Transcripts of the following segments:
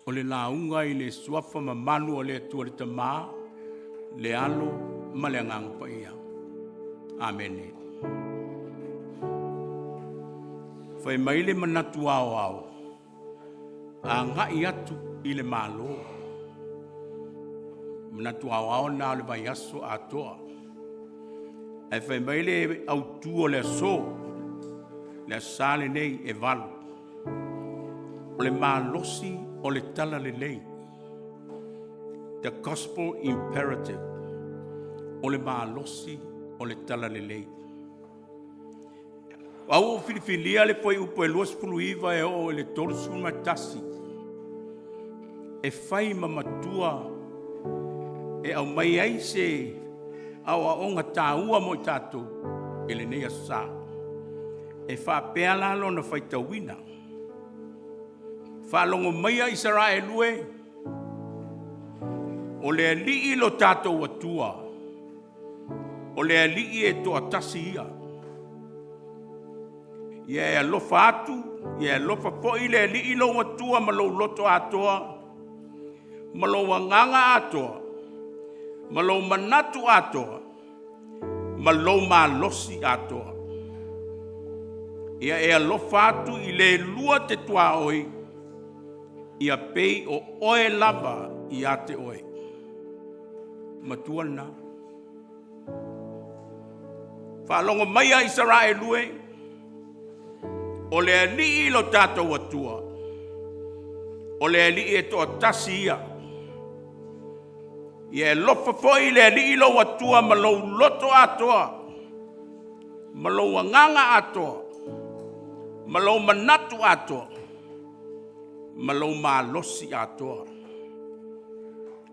o le launga I le suafa ma manu o le atua le tamā, le alo ma le angang pa ia. Amene. Fai mai le manatu ao ao, a ngai atu I le malo. Manatu ao ao na le vai aso a atoa. E fai mai le autu o le aso, le asa lenei e valu. O le Malosi o le Talalelei. The gospel imperative. O le Malosi o le Talalelei. Au filifilia le foi upo e luas puluiva e o le tolusu tasi. E fai ma Matua e au mai ai se au a onga tāua mo I tatou e lenei asa. E wha pēa lalo na whai tauina. Faalogo mai a Isaraelu e. O le Alii lo tatou Atua. O le Alii e toatasi ia. Ia e alofa atu, ia e alofa po I le Alii lo Atua malou loto atoa. Malou anganga atoa. Malou Manatu atoa. Malou Malosi atoa. Ia e alofa atu I le lua te tua oi. Ia pei o oe lava I ate oe. Matua na. Faalogo mai a Isaraelu e. O le Alii lo tatou Atua. O le Alii e toatasi ia. Ia e lofa foi le Alii lo Atua malou loto atoa. Malou anganga atoa. Malou Manatu atoa. Malou Malosi atoa.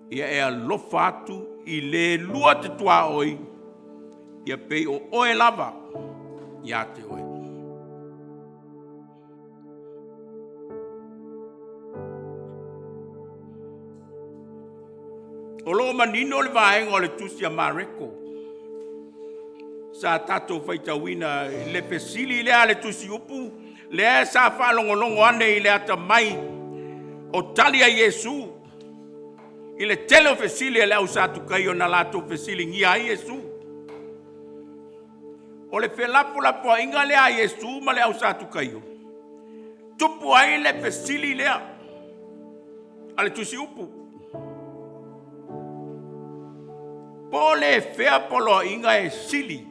Ia e alofa atu I le lua te tua oi. Ia pei o oe lava. Ia te oe. O loo manino le vaenga o le tusi a Mareko. Sa tatou faitauina le fesili lea le tusiupu. Lea sa whaalongolongo ane I le ata mai. O tali a Iesu. I le tele o fesili e le au sa tukai o na latou fesili ngia a Iesu. O le whelapo la poa inga lea a Iesu ma le au sa tukai o. Tupu ai le fesili lea. A le tusiupu. Po le fea poloaiga e sili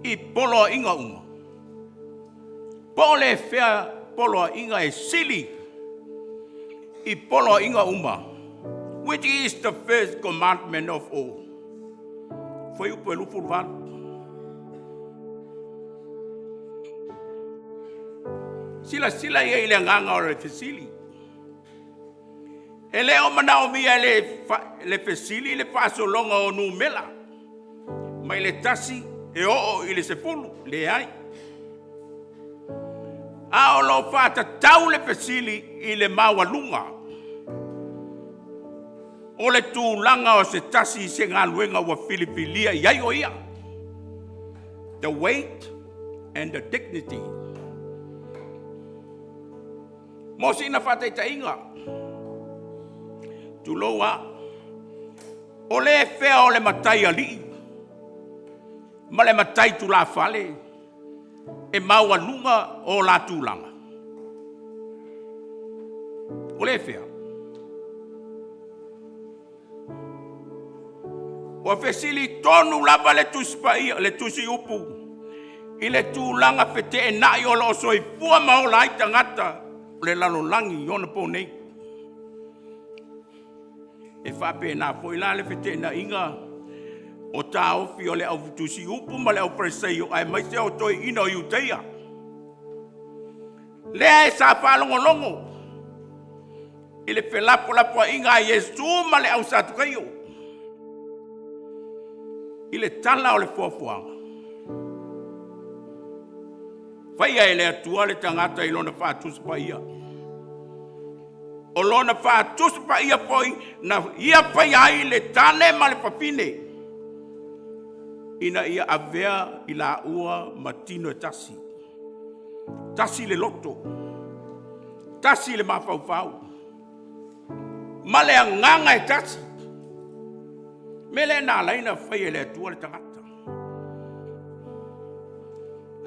I poloaiga uma. Po le fea poloaiga e sili I poloaiga uma. Which is the first commandment of all. Foi upo e lupu valu. Sila ia I le nganga o le fesili. E leo manao mia le fesili le whaasolonga o numela. Mai le tasi e o I le sepulu, le ai. A o lo whaatatau le fesili I le mawalunga. O le tūlanga o se tasi se ngā luenga wa filifilia iai o ia. The weight and the dignity. Mosi na whataita inga. Tuloa, o le fea o le matai Alii, ma le matai tu la fale, e maua lunga o la tūlanga. O le fea. O fesili tonu lava le tusiupu, I le tūlanga fete e nai o lo soi fua ma o la aita ngata, le lalolangi i ona po nei. E whape nā poila le fete na inga o tā ofi o le au tusiupu ma le au presei o ai maise o toi ina o iuteia. Lea e sa whalongolongo. I le whelapo lapo inga a Iesu ma le au satukaio. I le tala o le fuafuanga. Whaia e le atua le tangata I lona whātusa pa ia. O lona whātusa pa ia poi na ia pai ai le tane ma le papine. Ina ia avea I la ua matino e tasi. Tasi le loto. Tasi le mafaufau. ma le nganga e tasi. Mele na laina fai le tua le tangata.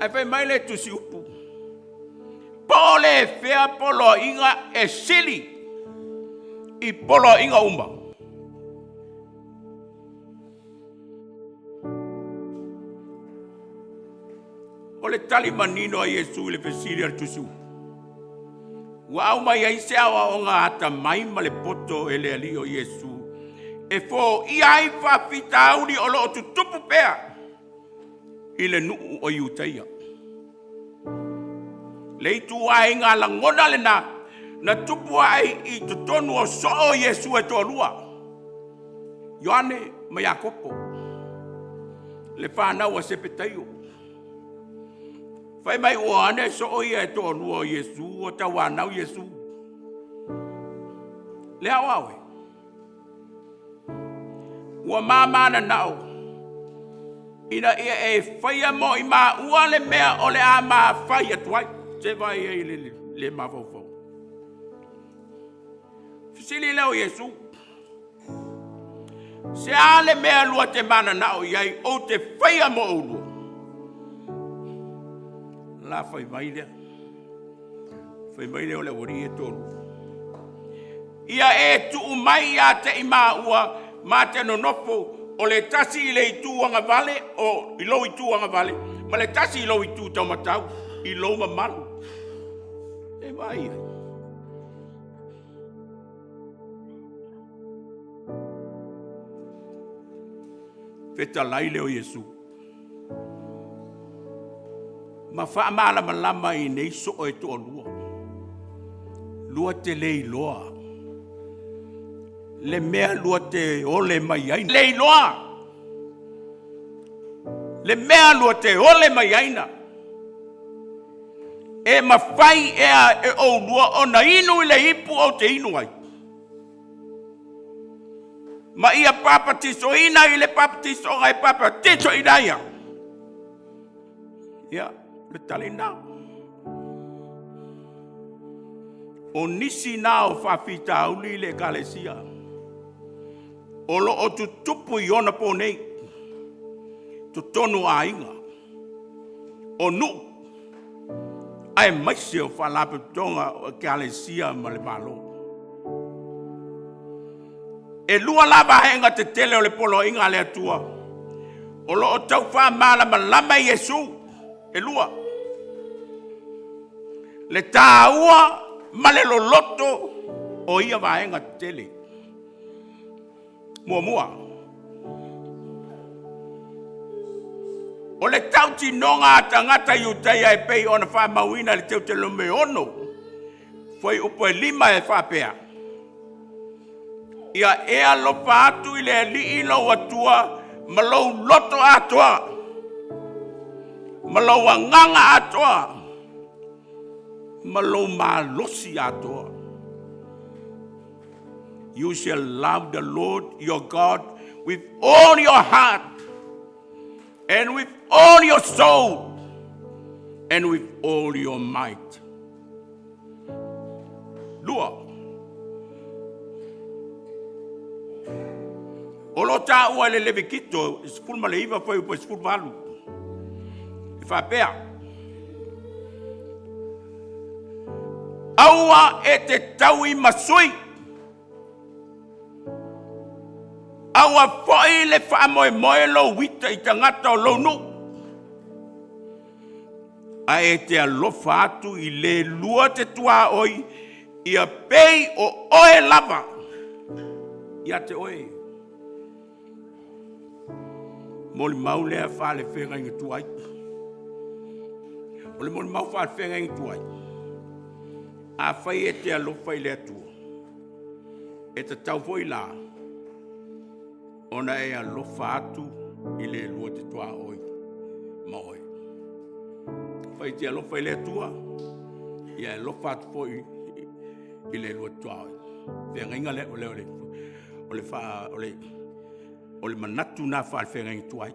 Ai fai mai le tusiupu. Pole fea poloaiga e sili I poloaiga uma. O le tali manino a Iesu le fesili al tusiupu. Wa au mai ai se awa o ngā ata mai ma le poto e le Alii o Iesu. E fo I ai whawhita auri o lo o tutupu pea. I le nuu o iutaia. Le itu ai ngā langona le na tupu ai I tutonu o so o Iesu e toa lua. Ioane ma Iakopo. Le whanau a sepetaio. Fai mai o ane so o ia e toa lua o Iesu o tawanau Iesu. Le awawe. Ua mamana nao. Ina ia e whaia mo I maa ua le mea o le a maa whaia tuai. Se vai e le mawawau. Fesili leo Iesu. Se a le mea lua te mana nao iai o te whaia mo o lua. La fai mai lea. Fai mai lea o le wari e toru. Ia e tuu mai a te I maa ua ma te nonofo o le tasi I le itu anga vale o ilo itu anga vale. Ma le tasi ilo itu tau matau. Ilo ma malu. E mai ai. Feta lai leo Iesu. Ma wha amala malama I nei so o e toa lua. Lua te le iloa. Le mea lua te ole mai aina. Le iloa. Le mea lua te ole mai aina. E mawhai ea e o lua o na inu I le ipu o te inu ai. Ma ia papatiso ina I le papatiso o ngai papatiso ina ia. Ia, le tali nao. O nisi nao whawhita auli le kalesia. O lo o tutupu I ona po nei. Tutonu a inga. O nu. Ai maisi o whalapetonga o kalesia ma le malo. E lua lava henga te tele o le poloaiga le atua. O lo o tau wha malama lama Iesu. E lua. Le tāua ma le loto o ia vahenga te tele. Mua. O le tauti nonga tangata iutaia e pei ona wha mawina le teu te lome ono. Foi upo e lima e wha pea. Ia e alofa atu I le Alii lo Atua malou loto atoa. Malou nganga atoa. Malou Malosi atoa. You shall love the Lord your God with all your heart and with all your soul and with all your might. Lua. O lo tā ua le lewe kito, sifuru ma le iwa whai upo sifuru malu. I whapea. Aua e te tau I masui. Aua whai le whaamoe moe lo wita I tangata o lo nu. A e te alofa atu I le lua te tua oi, ia pei o oe lava. Ia te oe. Moli mau lea whale whenga inga tuai. Ole moli mau whale whenga inga tuai. A whai e te alofa I lea tua. E te tau foi la. Ona e alofa atu I le lua te tua oi. Maoi. Whai te alofa I lea tua. Ia alofa atu foi I le lua te tua oi. Whenga inga le ole. Ole wha ole. O le manatu na whaalwhenga I tuai.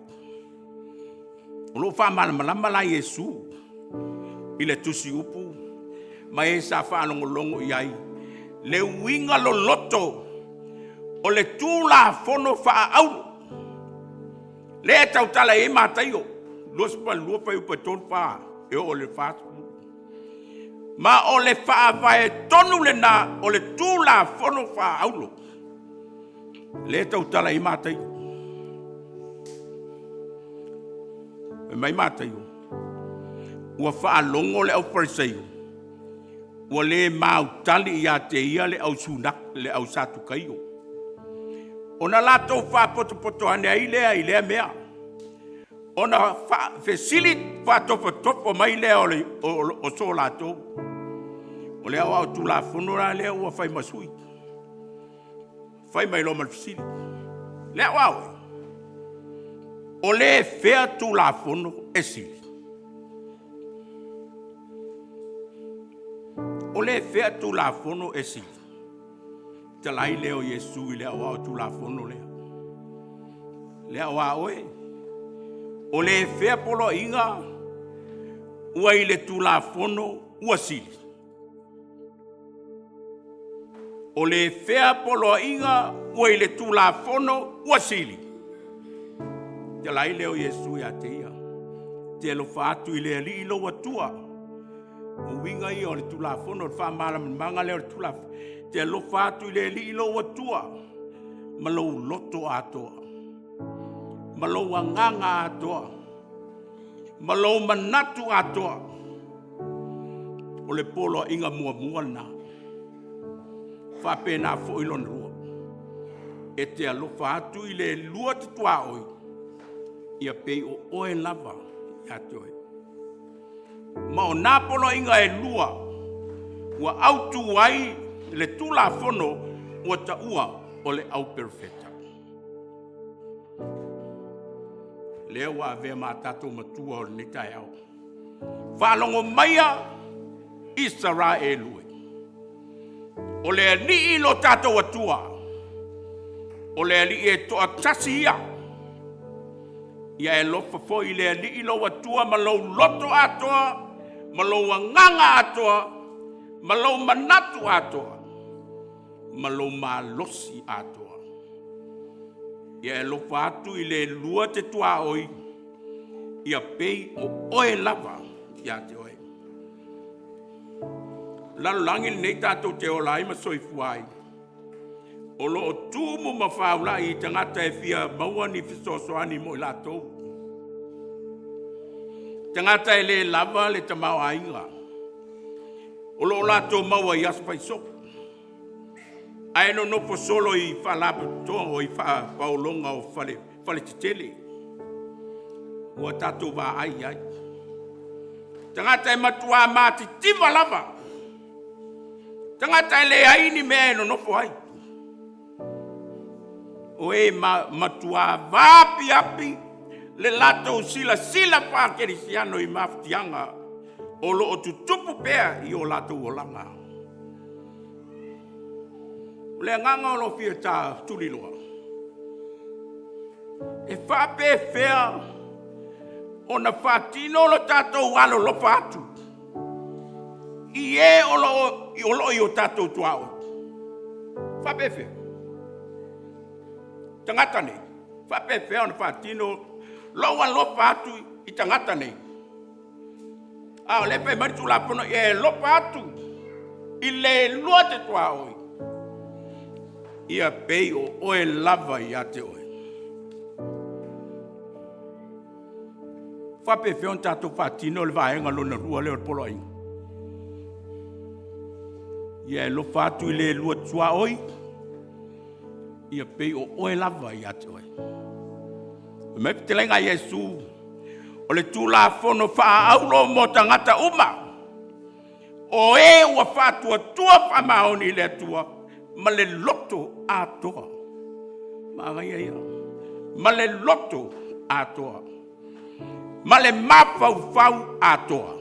O lo wha malama la Iesu. I le tusiupu. Ma e sa whaanongolongo I ai. Le winga lo loto. o le tūla fono whaaulo. Le tau tala e mātaio, lospa lua pai upa tonu wha, e o le whātu. Ma o le whaavae tonu le nā, o le tūla fono whaaulo. Le tau tala e mātaio. E mai mātaio. Ua whaalongo le au pariseio. Ua le mautali ia te ia le au sunak, le au satu kaio. Ona latou whapoto ane ai lea mea. Ona fesili whatopo mai lea o so latou. O lea au tu la fonora lea ua whai masui. Whai mai lo mal fesili. Lea wau. O le fea tu la fono e sili. O le fea tu la fono e sili. Talai leo Iesu i lea wau tu la fono lea. Lea wau e. O le fea poloaiga ua i le tu la fono ua sili. O le fea poloaiga ua i le tu la fono ua sili. Talai leo Iesu ia te ia. Te alofa atu i le alii iloa Atua. O winga i o le tu la fono o le wha manga leo le tu la fono. Te alofa atu i le alii iloa Atua. Malou loto atoa. Malou anganga atoa. Malou manatu atoa. O le poloaiga mua na. Whapena fo ilon rua. E te alofa atu i le lua te tua oi. Ia pei o oe lava. Ia te oi. Ma o nā poloaiga e lua. Ua autu ai le tula fono ua taua o le au perfeta. Lea ua avea mā tatou matua o le nitai au. Faalogo maia Isaraelu. O le alii lo tatou atua. O le alii e toatasi ia. Ia e lofa fo i le alii lo atua malou loto atoa. Malou anganga atoa. Malou manatu atoa. Malou Malosi atoa. Ia e lofa atu i le lua te tua oi. Ia pei o oe lava. Ia te oe. Lalolangi nei tatou te olai ma soifuai. O lo o tumu ma whaula i tangata e fia maua ni fisosoani mo i latou. Tangata e le lava le tamau ainga. O lo latou maua i aspai so. Ai no no solo i whalapu toa o i whaolonga o whale titele. Ua tatou wa ai. Tangata e matua mati tiva lava. Tangata le aini mea no nofo ai. O e matua vapi api le latou sila whakerisiano i maftianga o lo o tutupu pea i o latou o langa. Le nganga o lo fia ta tuliloa. E whape fea o na whatino lo tatou alo lofa atu. I e olo i o tatou tuao. Whapefe. Tangata nei. Whapefe o na whatino loa lofa atu i tangata nei. A o lepe maritu la pono e lofa atu. I le lua te tuao. Ia pei o oe lava i ate oe. Whapefe o tatou whatino le vaenga lona rua leo poloaiga. Ia e lofa atu i le lua tua oi. Ia pei o oe lava i ate oe. Me pitelenga Iesu. O le tūla fono whaaulo mo tangata uma. O e ua whātua tua whamaoni le tua. Ma le loto atoa. Maangai ia. Ma le loto atoa. Ma le mafau atoa.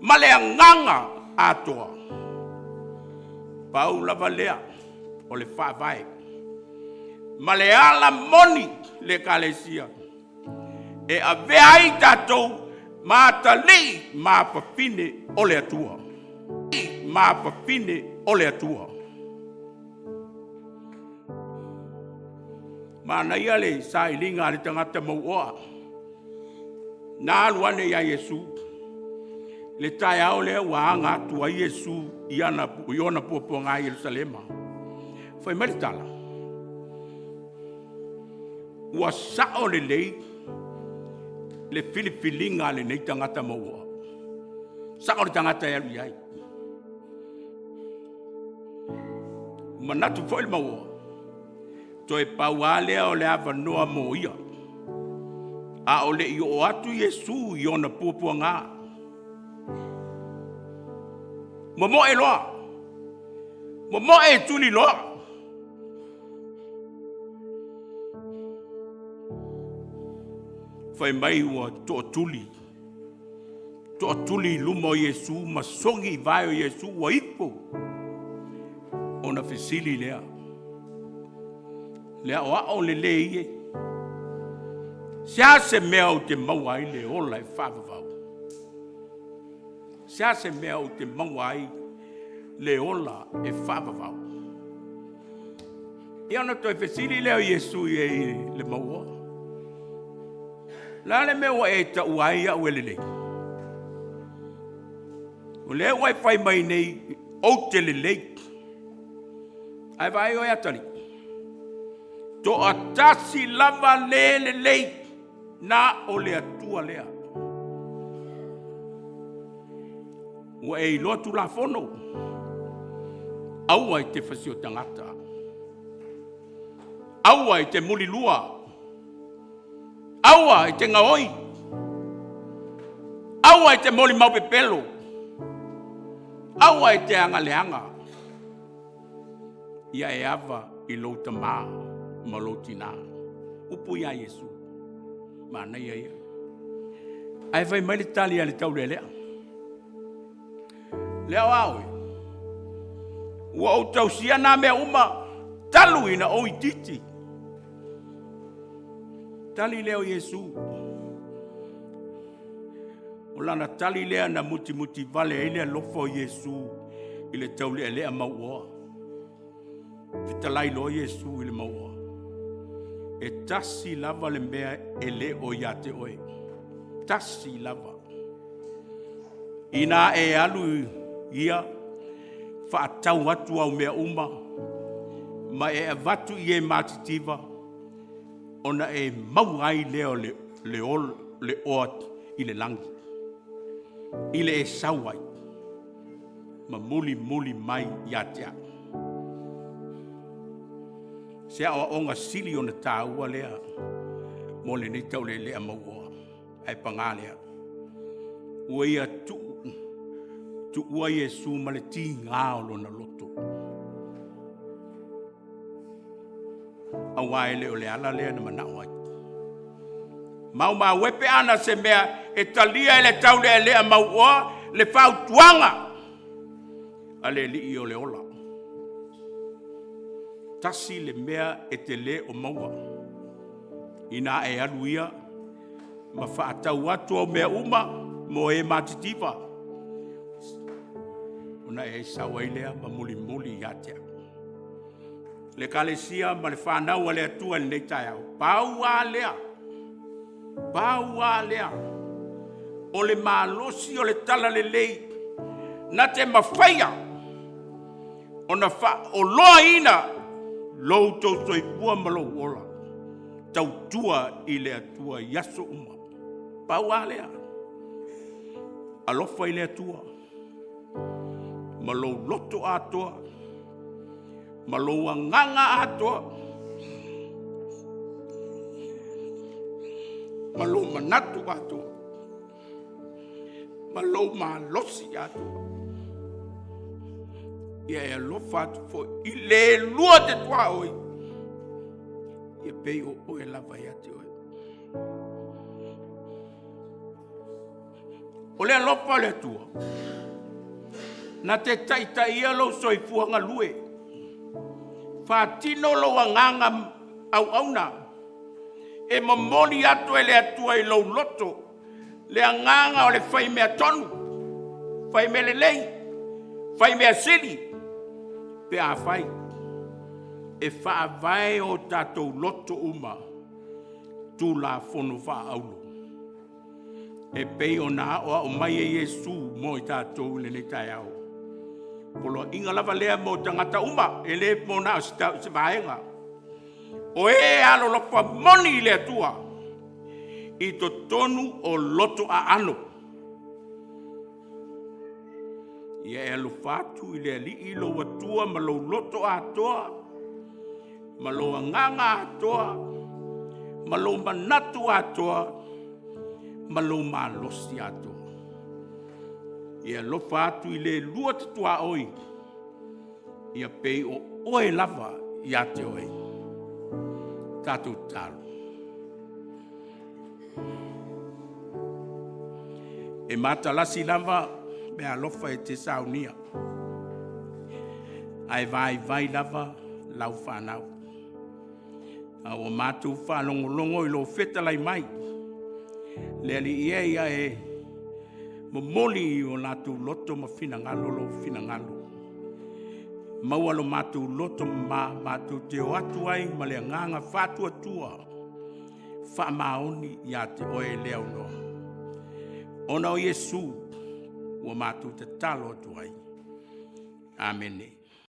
Ma le anganga atoa. Pau lava lea o le whaavai. Ma le ala moni le kalesia. E a veai tatou mātalei māpapine o le atua. Māpapine o le atua. Mana ia le sa ilinga le tangata maua. Nā luane ia Iesu. Le tai au le waanga atua Iesu iona puapuanga Yerusalema. Fai maritala. Ua sao le lei le filifilinga le nei tangata maua. Sao le tangata elu iai. Manatu foi le maua. Toi paualea o le avanoa mo ia. A o le i o atu Iesu iona puapuanga. Momo e loa. Momo e tuli loa. Fai mai ua toa tuli. Toa tuli lumo Iesu, masongi vai o Iesu ua ipo. Ona fesili lea. Lea o ao le leie. Sia se mea o te mawai le ola e whawawau. Sia se mea o te mawai le ola e whawawau. Ia na toi fesili leo Iesu e le maua. La le mea e ta uai a uelelei. O le wai whai mai nei o te lelei. Ai vai o e atari. Toatasi lava lelei na o le atua lea. Ua e iloa tu la fono. Aua i te fasio tangata. Aua i te muli lua. Aua i te ngaoi. Aua i te moli maupepelo. Aua i te angaleanga. Ia e ava i louta maa. Malotina. Upu ia Iesu. Mana ia ia. Ai vai mai le tali ale tau lelea. Lea wawe. Ua o tausia na mea uma. Talu ina o ititi. Tali leo Iesu. O lana tali lea na muti vale ele alofa Iesu. Ile tau lelea maua. Fitalai lo Iesu ile maua. E tasi lava le mea ele o iate oe. Tasi lava. Ina e alu ia whaatau atu au mea uma. Ma e avatu i e matitiva. Ona e mauai leo le oat i le langi. I le e sauai. Ma muli mai iatea. Sea o onga sili o na tāua lea. Mo le nei tau le lea maua. Ai pangā lea. Ua ia tu ua Iesu ma le tī ngā o lona loto. Awa e leo le ala lea na manau ai. Mau ma wepe ana se mea e talia e le tau le lea maua le whau tuanga. Ale li i o le ola. Tasi le mea e te le o maua. Ina e aluia, ma whaatau atu au mea uma, mo e matitiva. Ona e sawai lea, ma muli iatea. Le kalesia, ma le whanau a le atua le nei tai au. Paua lea. O le Malosi, o le Talalelei, na te mawhaia. Ona o loa ina, lou tau soifua malou ola. Tau tua i le atua yaso uma. Paua lea. Alofa i le atua. Malou loto atoa. Malou anganga atoa. Malou manatu atoa. Malou Malosi atoa. Ia e alofa atu fo i le lua te tua oi. Ia pei o oe lava ia te oi. O le alofa le tua. Na te taita ia lo soifuanga lue. Fatino lo anganga au auna. E mamoni atu e le atua i lo loto. Le anganga o le fai mea tonu. Fai mea lelei. Fai mea sili. Pe a fai. e whaavai o tatou loto uma, tū la whono whaaulu. E pei o nā oa o mai e Iesu mo i tatou lenei tai au. Polo inga lava lea mo tangata uma, e le mo nā si vaenga. O e alo lopa moni le atua, i to tonu o loto a ano. Ia e alofatu i le alii loa tua malou loto a atoa, malou anganga a atoa, malou manatu a atoa, malou Malosi a atoa. Ia alofatu i le lua tatua oi, ia pei o oe lava ia te oi. Tatou talo. E matalasi lava me alofa e te saunia. Ai vai lava lau whanau. A o mātou whanongolongo i lo whetalai mai. Le ali ia e momoli o lātou loto ma whinangalo lo whinangalo. Maua lo mātou loto ma mātou te o atu ai ma le nganga whātua tua. Whamaoni ia te oe leo noa. Ona o Iesu, ua mātou te talo atu ai. Amen.